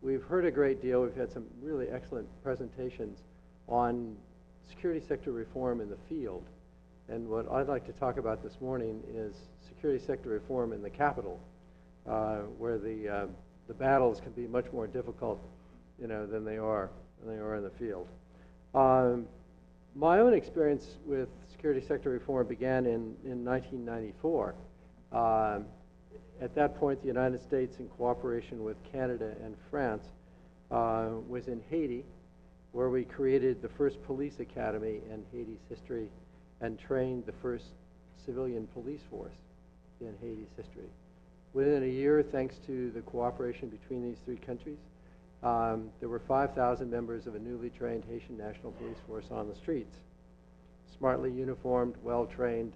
we've heard a great deal. We've had some really excellent presentations on security sector reform in the field. And what I'd like to talk about this morning is security sector reform in the Capitol, where the battles can be much more difficult, than they are in the field. My own experience with security sector reform began in 1994. At that point, the United States, in cooperation with Canada and France, was in Haiti, where we created the first police academy in Haiti's history and trained the first civilian police force in Haiti's history. Within a year, thanks to the cooperation between these three countries, there were 5,000 members of a newly trained Haitian National Police Force on the streets. Smartly uniformed, well-trained,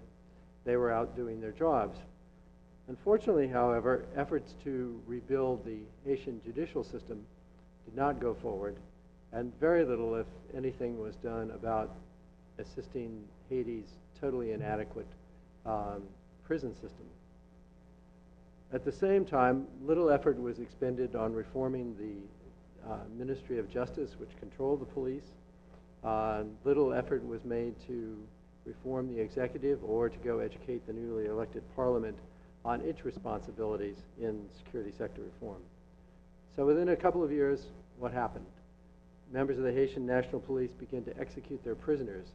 they were out doing their jobs. Unfortunately, however, efforts to rebuild the Haitian judicial system did not go forward, and very little, if anything, was done about assisting Haiti's totally inadequate prison system. At the same time, little effort was expended on reforming the Ministry of Justice, which controlled the police. Little effort was made to reform the executive or to go educate the newly elected parliament on its responsibilities in security sector reform. So within a couple of years, what happened? Members of the Haitian National Police began to execute their prisoners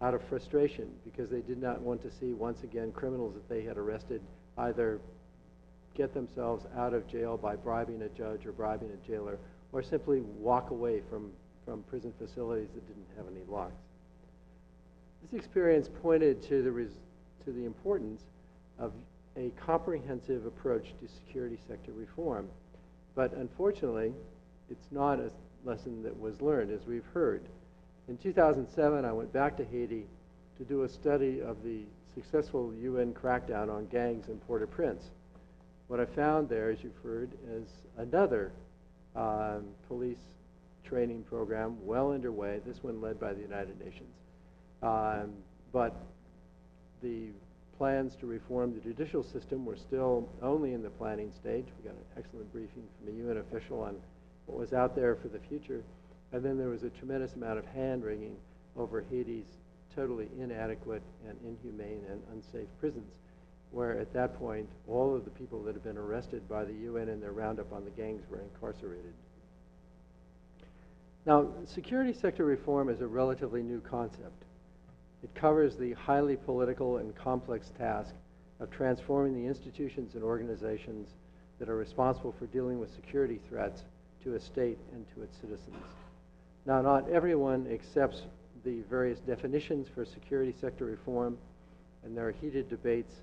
out of frustration because they did not want to see once again criminals that they had arrested either get themselves out of jail by bribing a judge or bribing a jailer, or simply walk away from prison facilities that didn't have any locks. This experience pointed to the importance of a comprehensive approach to security sector reform. But unfortunately, it's not a lesson that was learned, as we've heard. In 2007, I went back to Haiti to do a study of the successful UN crackdown on gangs in Port-au-Prince. What I found there, as you've heard, is another police training program well underway, this one led by the United Nations. But the plans to reform the judicial system were still only in the planning stage. We got an excellent briefing from a UN official on what was out there for the future. And then there was a tremendous amount of hand-wringing over Haiti's totally inadequate and inhumane and unsafe prisons, where at that point, all of the people that had been arrested by the UN in their roundup on the gangs were incarcerated. Now, security sector reform is a relatively new concept. It covers the highly political and complex task of transforming the institutions and organizations that are responsible for dealing with security threats to a state and to its citizens. Now, not everyone accepts the various definitions for security sector reform, and there are heated debates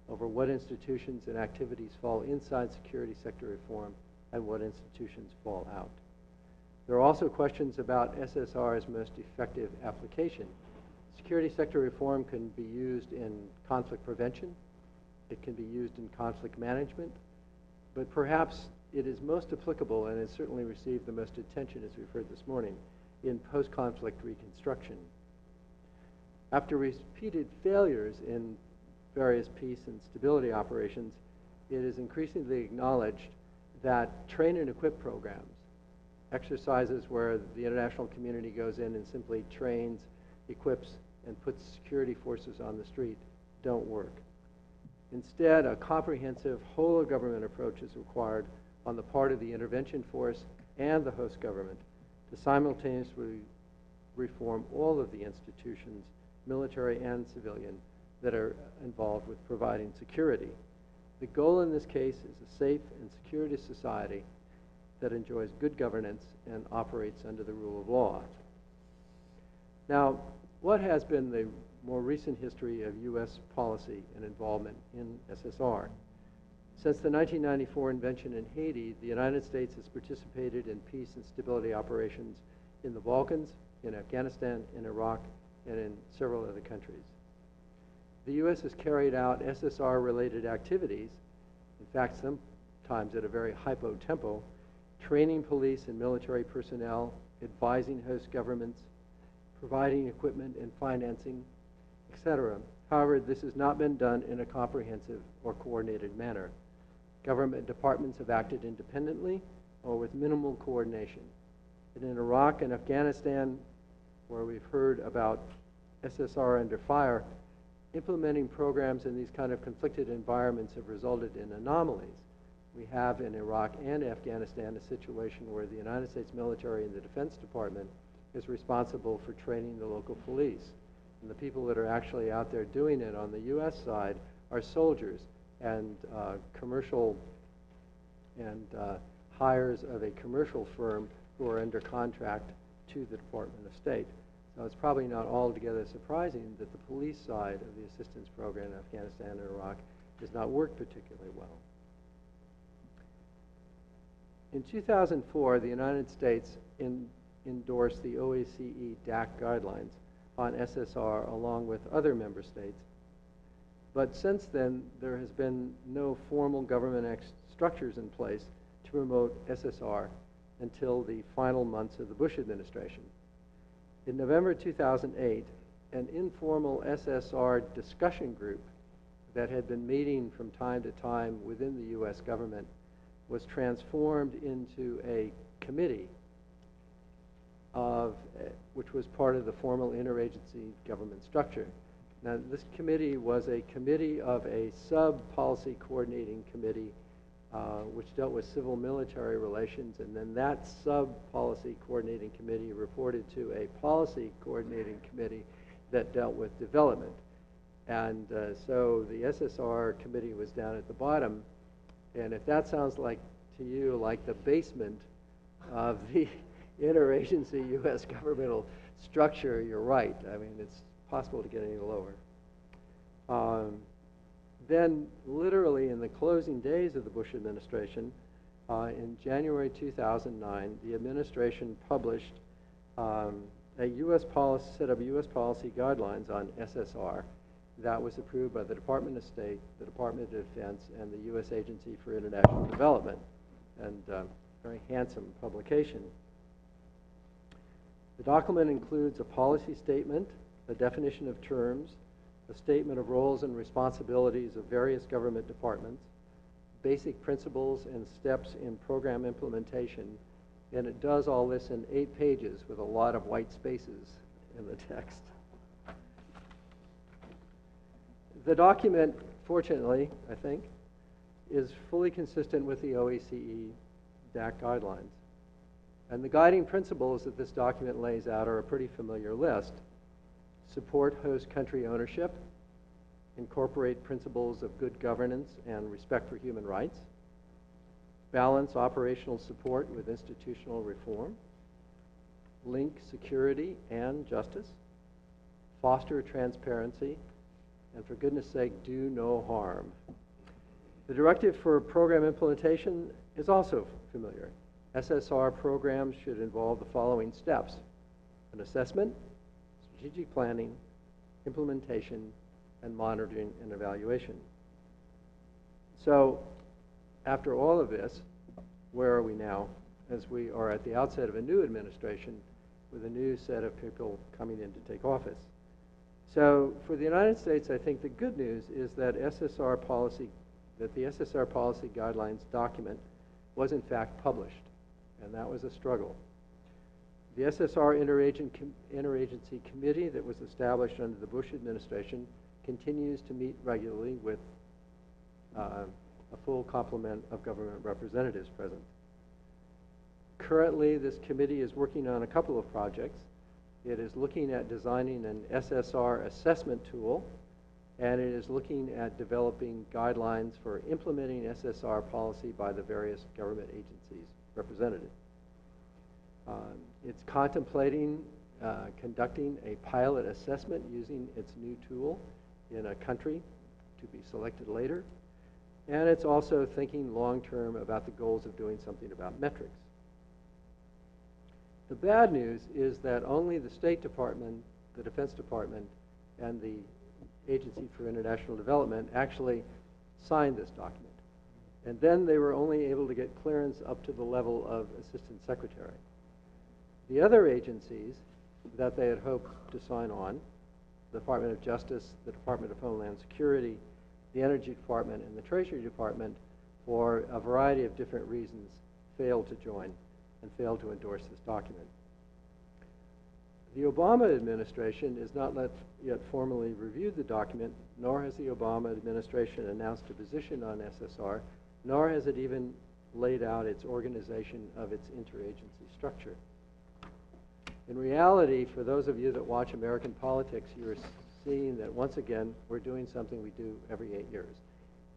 over what institutions and activities fall inside security sector reform and what institutions fall out. There are also questions about SSR's most effective application. Security sector reform can be used in conflict prevention. It can be used in conflict management. But perhaps it is most applicable, and has certainly received the most attention, as we've heard this morning, in post-conflict reconstruction. After repeated failures in various peace and stability operations, it is increasingly acknowledged that train and equip programs, exercises where the international community goes in and simply trains, equips, and puts security forces on the street, don't work. Instead, a comprehensive whole-of-government approach is required on the part of the intervention force and the host government to simultaneously reform all of the institutions, military and civilian, that are involved with providing security. The goal in this case is a safe and secure society that enjoys good governance and operates under the rule of law. Now, what has been the more recent history of U.S. policy and involvement in SSR? Since the 1994 invention in Haiti, the United States has participated in peace and stability operations in the Balkans, in Afghanistan, in Iraq, and in several other countries. The U.S. has carried out SSR-related activities, in fact, sometimes at a very hypo tempo, training police and military personnel, advising host governments, providing equipment and financing, etc. However, this has not been done in a comprehensive or coordinated manner. Government departments have acted independently, or with minimal coordination. And in Iraq and Afghanistan, where we've heard about SSR under fire, implementing programs in these kind of conflicted environments have resulted in anomalies. We have in Iraq and Afghanistan a situation where the United States military and the Defense Department is responsible for training the local police. And the people that are actually out there doing it on the U.S. side are soldiers and commercial and hires of a commercial firm who are under contract to the Department of State. So it's probably not altogether surprising that the police side of the assistance program in Afghanistan and Iraq does not work particularly well. In 2004, the United States endorsed the OACE DAC guidelines on SSR along with other member states. But since then, there has been no formal government structures in place to promote SSR until the final months of the Bush administration. In November 2008, an informal SSR discussion group that had been meeting from time to time within the U.S. government was transformed into a committee which was part of the formal interagency government structure. Now, this committee was a committee of a sub-policy coordinating committee which dealt with civil-military relations, and then that sub-policy coordinating committee reported to a policy coordinating committee that dealt with development. And so the SSR committee was down at the bottom, and if that sounds like to you like the basement of the interagency U.S. governmental structure, you're right. I mean, it's possible to get any lower. Then, literally in the closing days of the Bush administration, in January 2009, the administration published a U.S. policy, set of U.S. policy guidelines on SSR that was approved by the Department of State, the Department of Defense, and the U.S. Agency for International Development, and very handsome publication. The document includes a policy statement, a definition of terms, a statement of roles and responsibilities of various government departments, basic principles and steps in program implementation, and it does all this in 8 pages with a lot of white spaces in the text. The document, fortunately, I think, is fully consistent with the OACE DAC guidelines. And the guiding principles that this document lays out are a pretty familiar list. Support host country ownership, incorporate principles of good governance and respect for human rights, balance operational support with institutional reform, link security and justice, foster transparency, and for goodness sake, do no harm. The directive for program implementation is also familiar. SSR programs should involve the following steps: an assessment, strategic planning, implementation, and monitoring and evaluation. So, after all of this, where are we now as we are at the outset of a new administration with a new set of people coming in to take office? So, for the United States, I think the good news is that the SSR policy guidelines document was in fact published, and that was a struggle. The SSR Interagency Committee that was established under the Bush administration continues to meet regularly with a full complement of government representatives present. Currently, this committee is working on a couple of projects. It is looking at designing an SSR assessment tool, and it is looking at developing guidelines for implementing SSR policy by the various government agencies represented. It's contemplating conducting a pilot assessment using its new tool in a country to be selected later. And it's also thinking long-term about the goals of doing something about metrics. The bad news is that only the State Department, the Defense Department, and the Agency for International Development actually signed this document. And then they were only able to get clearance up to the level of Assistant Secretary. The other agencies that they had hoped to sign on, the Department of Justice, the Department of Homeland Security, the Energy Department, and the Treasury Department, for a variety of different reasons, failed to join and failed to endorse this document. The Obama administration has not yet formally reviewed the document, nor has the Obama administration announced a position on SSR, nor has it even laid out its organization of its interagency structure. In reality, for those of you that watch American politics, you're seeing that once again, we're doing something we do every 8 years.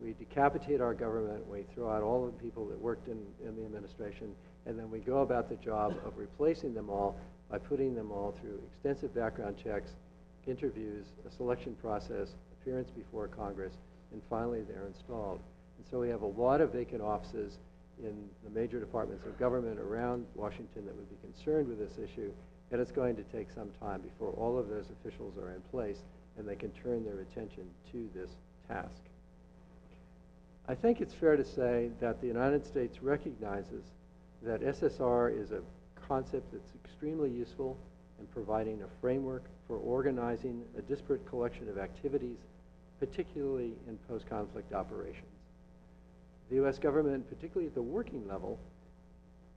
We decapitate our government, we throw out all the people that worked in the administration, and then we go about the job of replacing them all by putting them all through extensive background checks, interviews, a selection process, appearance before Congress, and finally they're installed. And so we have a lot of vacant offices in the major departments of government around Washington that would be concerned with this issue, and it's going to take some time before all of those officials are in place and they can turn their attention to this task. I think it's fair to say that the United States recognizes that SSR is a concept that's extremely useful in providing a framework for organizing a disparate collection of activities, particularly in post-conflict operations. The U.S. government, particularly at the working level,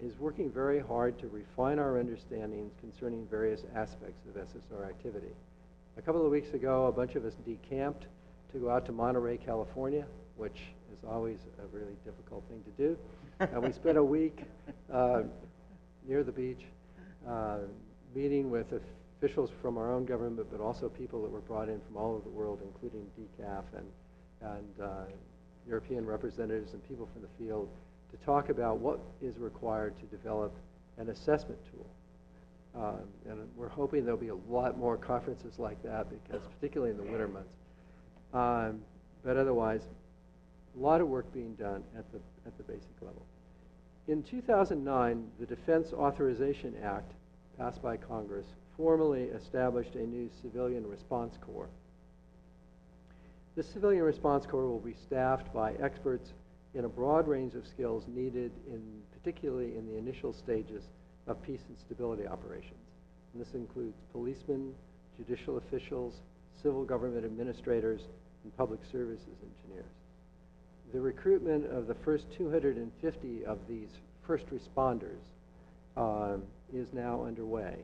is working very hard to refine our understandings concerning various aspects of SSR activity. A couple of weeks ago, a bunch of us decamped to go out to Monterey, California, which is always a really difficult thing to do. And we spent a week near the beach meeting with officials from our own government, but also people that were brought in from all over the world, including DCAF and European representatives and people from the field, to talk about what is required to develop an assessment tool. And we're hoping there'll be a lot more conferences like that, because particularly in the winter months. But otherwise, a lot of work being done at the basic level. In 2009, the Defense Authorization Act, passed by Congress, formally established a new Civilian Response Corps. The Civilian Response Corps will be staffed by experts in a broad range of skills needed particularly in the initial stages of peace and stability operations. And this includes policemen, judicial officials, civil government administrators, and public services engineers. The recruitment of the first 250 of these first responders is now underway.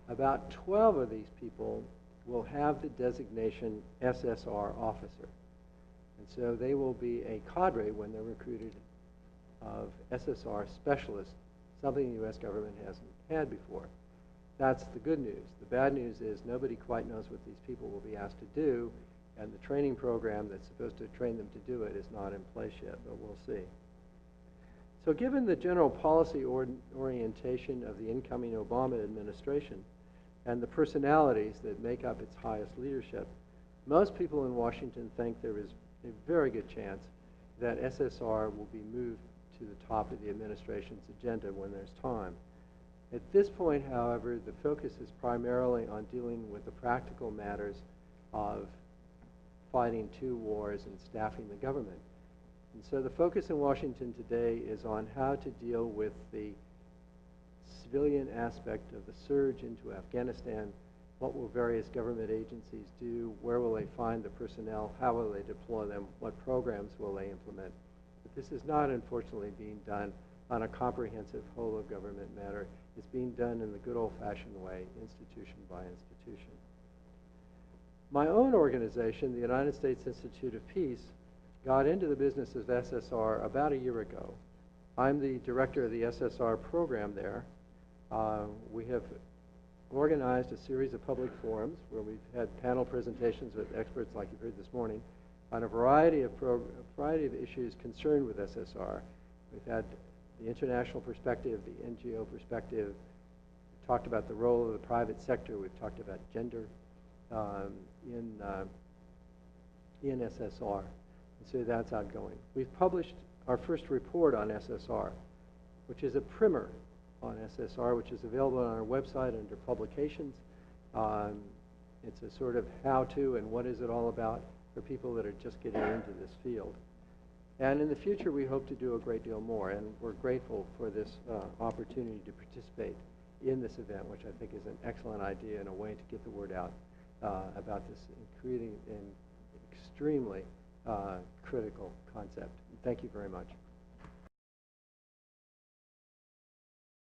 About 12 of these people will have the designation SSR officer. And so they will be a cadre when they're recruited of SSR specialists, something the U.S. government hasn't had before. That's the good news. The bad news is nobody quite knows what these people will be asked to do, and the training program that's supposed to train them to do it is not in place yet, but we'll see. So given the general policy orientation of the incoming Obama administration and the personalities that make up its highest leadership, most people in Washington think there is a very good chance that SSR will be moved to the top of the administration's agenda when there's time. At this point, however, the focus is primarily on dealing with the practical matters of fighting 2 wars and staffing the government. And so the focus in Washington today is on how to deal with the civilian aspect of the surge into Afghanistan. What will various government agencies do? Where will they find the personnel? How will they deploy them? What programs will they implement? But this is not, unfortunately, being done on a comprehensive whole-of-government matter. It's being done in the good old-fashioned way, institution by institution. My own organization, the United States Institute of Peace, got into the business of SSR about a year ago. I'm the director of the SSR program there. We have organized a series of public forums where we've had panel presentations with experts like you've heard this morning on a variety of issues concerned with SSR. We've had the international perspective, the NGO perspective. We've talked about the role of the private sector. We've talked about gender in SSR. And so that's outgoing. We've published our first report on SSR, which is a primer on SSR, which is available on our website under publications. It's a sort of how-to and what is it all about for people that are just getting into this field. And in the future, we hope to do a great deal more, and we're grateful for this opportunity to participate in this event, which I think is an excellent idea and a way to get the word out about this creating an extremely critical concept. Thank you very much.